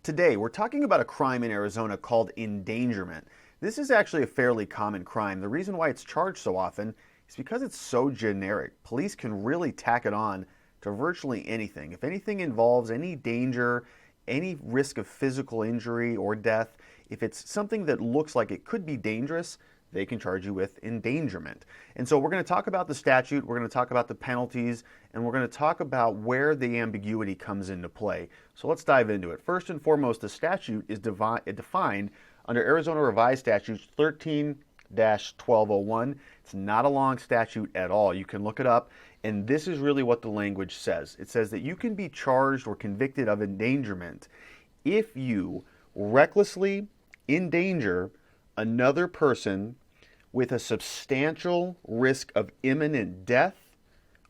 Today, we're talking about a crime in Arizona called endangerment. This is actually a fairly common crime. The reason why it's charged so often is because it's so generic. Police can really tack it on to virtually anything. If anything involves any danger, any risk of physical injury or death, if it's something that looks like it could be dangerous, they can charge you with endangerment. And so we're going to talk about the statute, we're going to talk about the penalties, and we're going to talk about where the ambiguity comes into play. So let's dive into it. First and foremost, the statute is defined under Arizona Revised Statutes 13-1201. It's not a long statute at all. You can look it up, and this is really what the language says. It says that you can be charged or convicted of endangerment if you recklessly endanger another person with a substantial risk of imminent death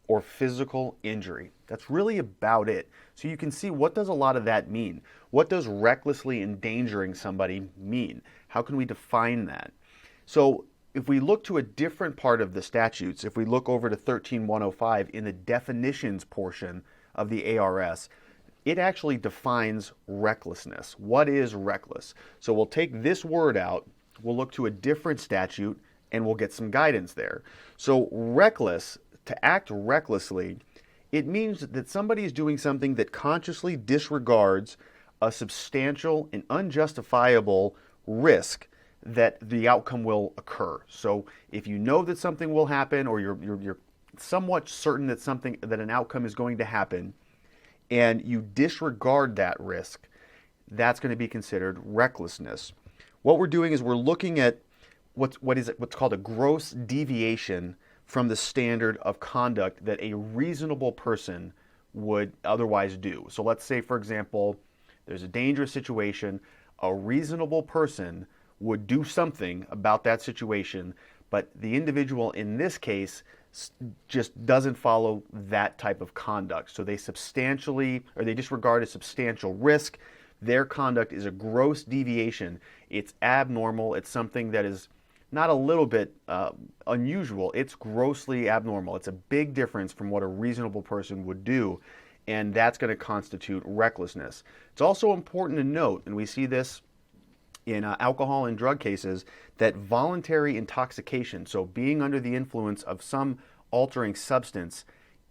or physical injury. That's really about it. So you can see, what does a lot of that mean? What does recklessly endangering somebody mean? How can we define that? So if we look to a different part of the statutes, if we look over to 13-105 in the definitions portion of the ARS, it actually defines recklessness. What is reckless? So we'll take this word out, we'll look to a different statute, and we'll get some guidance there. So reckless, to act recklessly, it means that somebody is doing something that consciously disregards a substantial and unjustifiable risk that the outcome will occur. So if you know that something will happen, or you're somewhat certain that an outcome is going to happen, and you disregard that risk, that's going to be considered recklessness. What we're doing is we're looking at what's called a gross deviation from the standard of conduct that a reasonable person would otherwise do. So let's say, for example, there's a dangerous situation. A reasonable person would do something about that situation, but the individual in this case just doesn't follow that type of conduct. So they disregard a substantial risk. Their conduct is a gross deviation. It's abnormal. It's something that is not a little bit unusual. It's grossly abnormal. It's a big difference from what a reasonable person would do, and that's going to constitute recklessness. It's also important to note, and we see this in alcohol and drug cases, that voluntary intoxication, so being under the influence of some altering substance,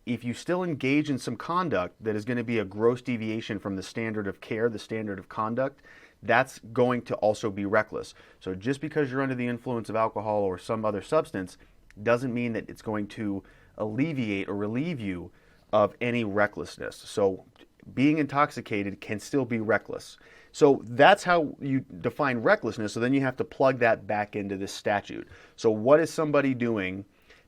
if you still engage in some conduct that is going to be a gross deviation from the standard of care, the standard of conduct, that's going to also be reckless. So just because you're under the influence of alcohol or some other substance doesn't mean that it's going to alleviate or relieve you of any recklessness. So being intoxicated can still be reckless. So that's how you define recklessness. So then you have to plug that back into this statute. So what is somebody doing?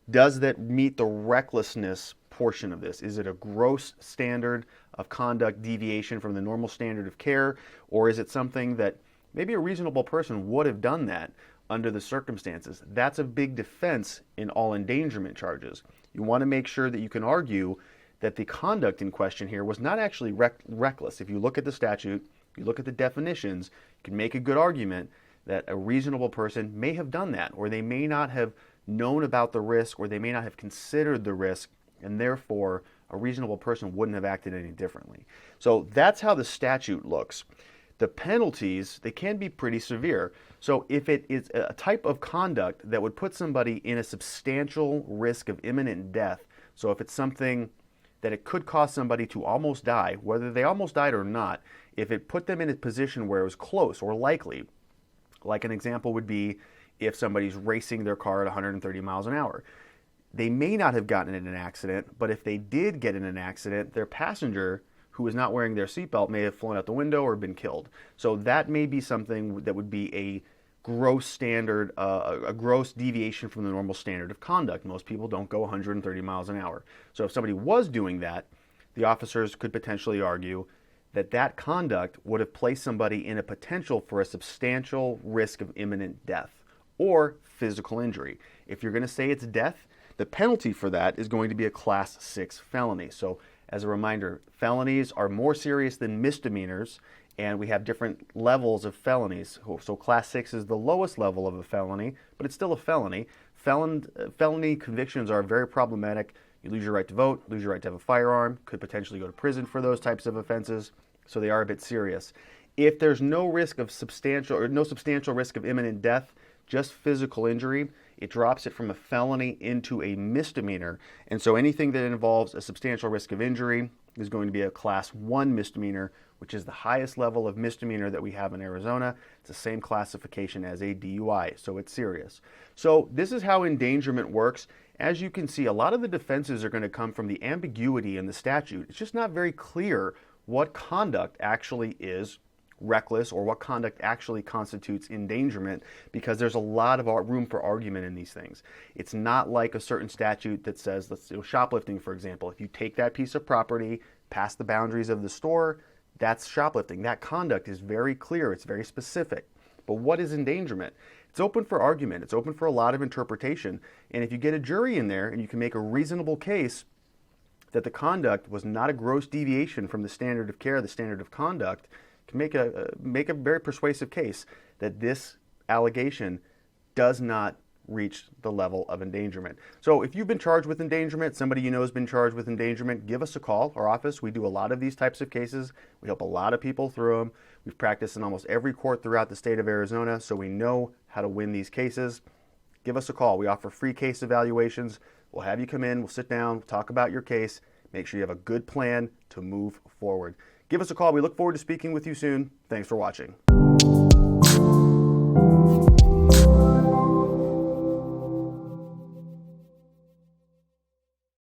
Does that meet the recklessness portion of this? Is it a gross standard of conduct deviation from the normal standard of care, or is it something that maybe a reasonable person would have done that under the circumstances? That's a big defense in all endangerment charges. You want to make sure that you can argue that the conduct in question here was not actually reckless. If you look at the statute, you look at the definitions, you can make a good argument that a reasonable person may have done that, or they may not have known about the risk, or they may not have considered the risk, and therefore a reasonable person wouldn't have acted any differently. So that's how the statute looks. The penalties, they can be pretty severe. So if it is a type of conduct that would put somebody in a substantial risk of imminent death, so if it's something that it could cause somebody to almost die, whether they almost died or not, if it put them in a position where it was close or likely, like an example would be if somebody's racing their car at 130 miles an hour. They may not have gotten in an accident, but if they did get in an accident, their passenger who was not wearing their seatbelt may have flown out the window or been killed. So that may be something that would be a gross standard, a gross deviation from the normal standard of conduct. Most people don't go 130 miles an hour. So if somebody was doing that, the officers could potentially argue that that conduct would have placed somebody in a potential for a substantial risk of imminent death or physical injury. If you're going to say it's death, the penalty for that is going to be a Class 6 felony. So as a reminder, felonies are more serious than misdemeanors, and we have different levels of felonies. So Class 6 is the lowest level of a felony, but it's still a felony. Felony convictions are very problematic. You lose your right to vote, lose your right to have a firearm, could potentially go to prison for those types of offenses, so they are a bit serious. If there's no risk of substantial or no substantial risk of imminent death, just physical injury, it drops it from a felony into a misdemeanor. And so anything that involves a substantial risk of injury is going to be a class 1 misdemeanor, which is the highest level of misdemeanor that we have in Arizona. It's the same classification as a DUI, so it's serious. So this is how endangerment works. As you can see, a lot of the defenses are going to come from the ambiguity in the statute. It's just not very clear what conduct actually is reckless or what conduct actually constitutes endangerment, because there's a lot of room for argument in these things. It's not like a certain statute that says, let's do shoplifting, for example. If you take that piece of property past the boundaries of the store, that's shoplifting. That conduct is very clear. It's very specific. But what is endangerment? It's open for argument. It's open for a lot of interpretation. And if you get a jury in there and you can make a reasonable case that the conduct was not a gross deviation from the standard of care, the standard of conduct, can make a very persuasive case that this allegation does not reach the level of endangerment. So if you've been charged with endangerment, somebody you know has been charged with endangerment, give us a call. Our office, we do a lot of these types of cases. We help a lot of people through them. We've practiced in almost every court throughout the state of Arizona, so we know how to win these cases. Give us a call. We offer free case evaluations. We'll have you come in, we'll sit down, talk about your case, make sure you have a good plan to move forward. Give us a call. We look forward to speaking with you soon. Thanks for watching.